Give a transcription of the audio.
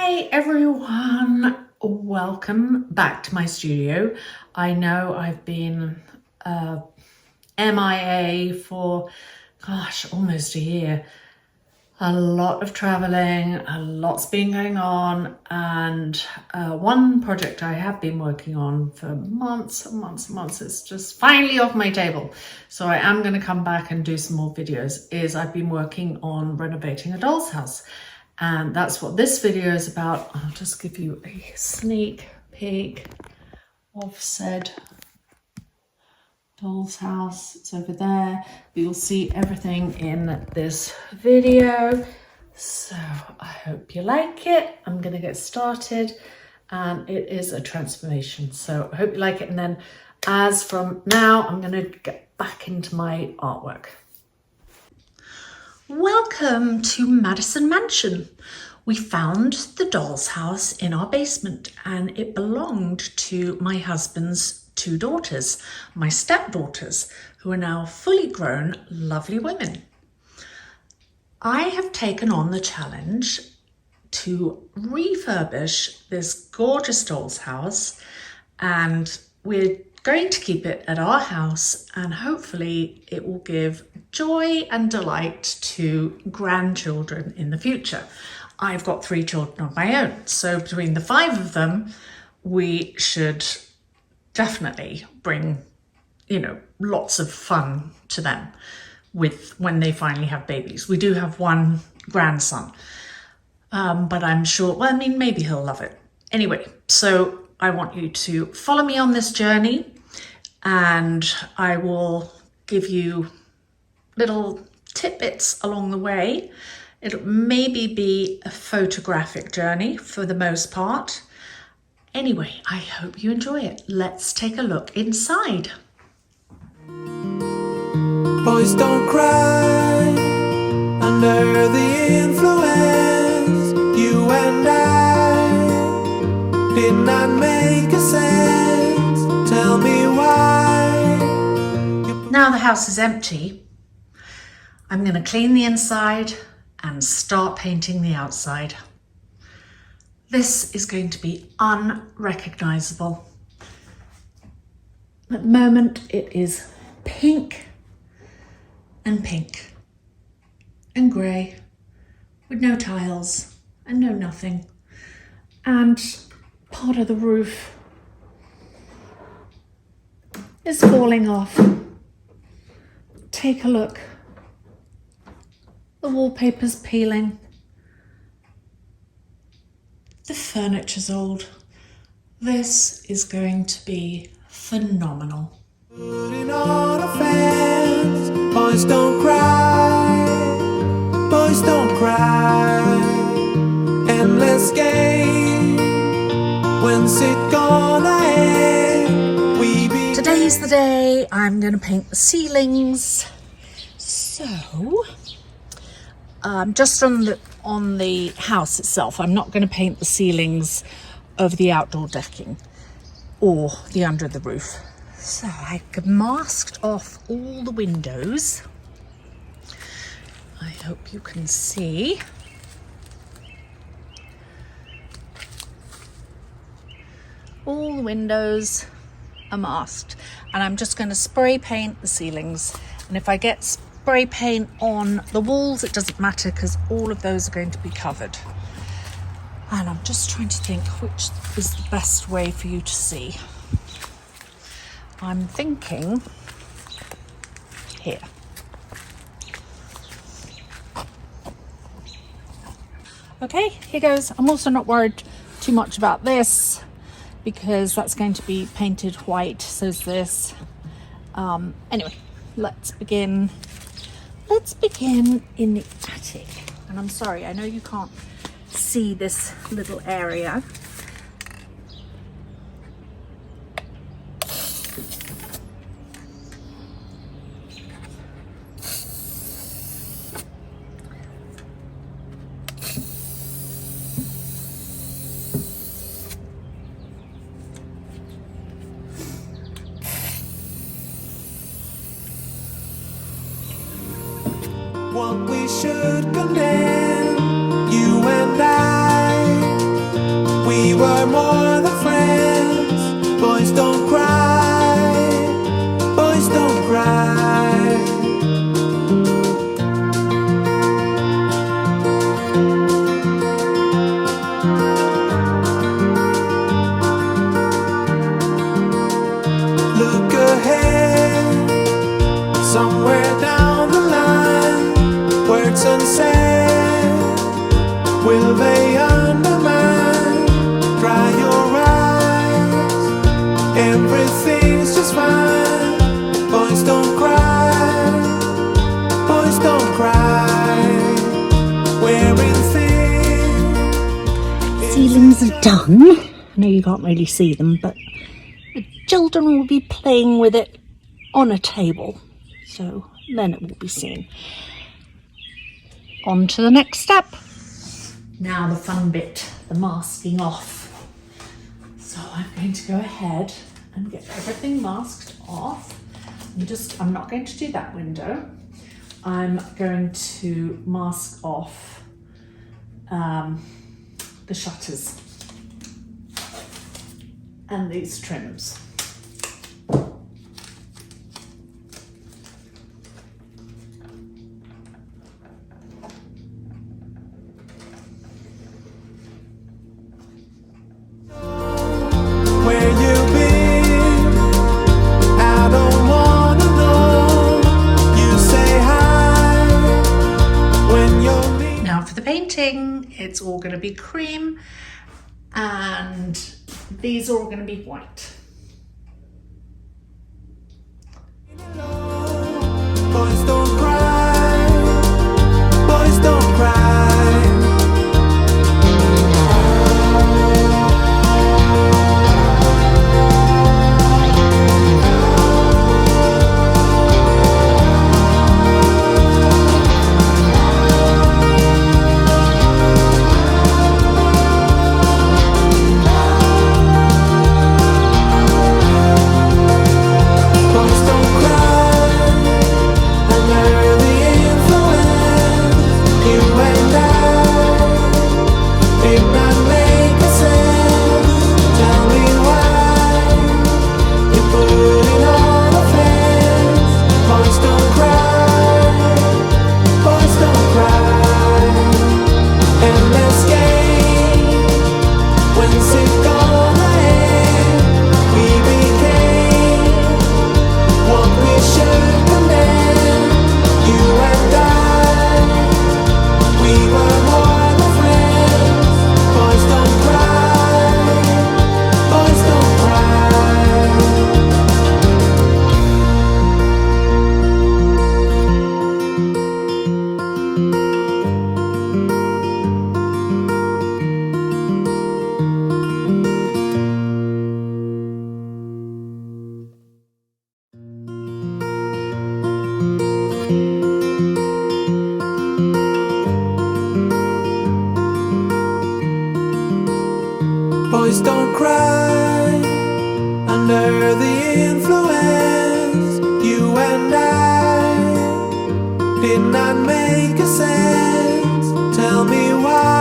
Hi everyone, welcome back to my studio. I know I've been MIA for almost a year. A lot of traveling, a lot's been going on, and one project I have been working on for months and months and months is just finally off my table. So I am going to come back and do some more videos. I've been working on renovating a doll's house. And that's what this video is about. I'll just give you a sneak peek of said doll's house. It's over there. You'll see everything in this video. So I hope you like it. I'm going to get started, and it is a transformation. So I hope you like it. And then as from now, I'm going to get back into my artwork. Welcome to Madison Mansion. We found the doll's house in our basement, and it belonged to my husband's two daughters, my stepdaughters, who are now fully grown, lovely women. I have taken on the challenge to refurbish this gorgeous doll's house, and we're going to keep it at our house, and hopefully it will give joy and delight to grandchildren in the future. I've got 3 children of my own, so between the 5 of them, we should definitely bring, lots of fun to them when they finally have babies. We do have one grandson, but I'm sure, maybe he'll love it. Anyway, so I want you to follow me on this journey, and I will give you little tidbits along the way. It'll maybe be a photographic journey for the most part. Anyway, I hope you enjoy it. Let's take a look inside. Boys don't cry under the influence. You and I did not make a sense. Tell me why. Now the house is empty. I'm going to clean the inside and start painting the outside. This is going to be unrecognizable. At the moment, it is pink and grey with no tiles and no nothing. And part of the roof is falling off. Take a look. The wallpaper's peeling. The furniture's old. This is going to be phenomenal. Putting on a fence. Boys don't cry. Boys don't cry. Endless game. When's it gonna end? Today's the day I'm going to paint the ceilings. So, just on the house itself, I'm not going to paint the ceilings of the outdoor decking or the under the roof. So I masked off all the windows. I hope you can see. All the windows are masked, and I'm just going to spray paint the ceilings. And if I get spray paint on the walls, it doesn't matter because all of those are going to be covered. And I'm just trying to think which is the best way for you to see. I'm thinking here. Okay, here goes. I'm also not worried too much about this because that's going to be painted white, so is this. Anyway, let's begin. Let's begin in the attic. And I'm sorry, I know you can't see this little area. What we should condemn, you and I were more than friends. Boys don't cry, boys don't cry. Look ahead, somewhere down the line, words unsaid, will they undermine? Dry your eyes, everything's just fine. Boys don't cry, boys don't cry. Wearing thin. Ceilings are done. I know you can't really see them, but the children will be playing with it on a table, so then it will be seen. On to the next step. Now the fun bit, the masking off. So I'm going to go ahead and get everything masked off. I'm not going to do that window. I'm going to mask off the shutters and these trims. Where you been? I don't wanna know. You say hi when you're leaving. Now for the painting, it's all going to be cream and these are all going to be white. Boys don't cry, boys don't cry. Boys don't cry under the influence. You and I did not make a sense. Tell me why you put it on a fence. Boys don't cry, boys don't cry. Endless game, when's it gonna end? We became what we should condemn. You and I, we were more than friends. Boys don't cry, boys don't cry. Boys don't cry under the influence. You and I did not make a sense. Tell me why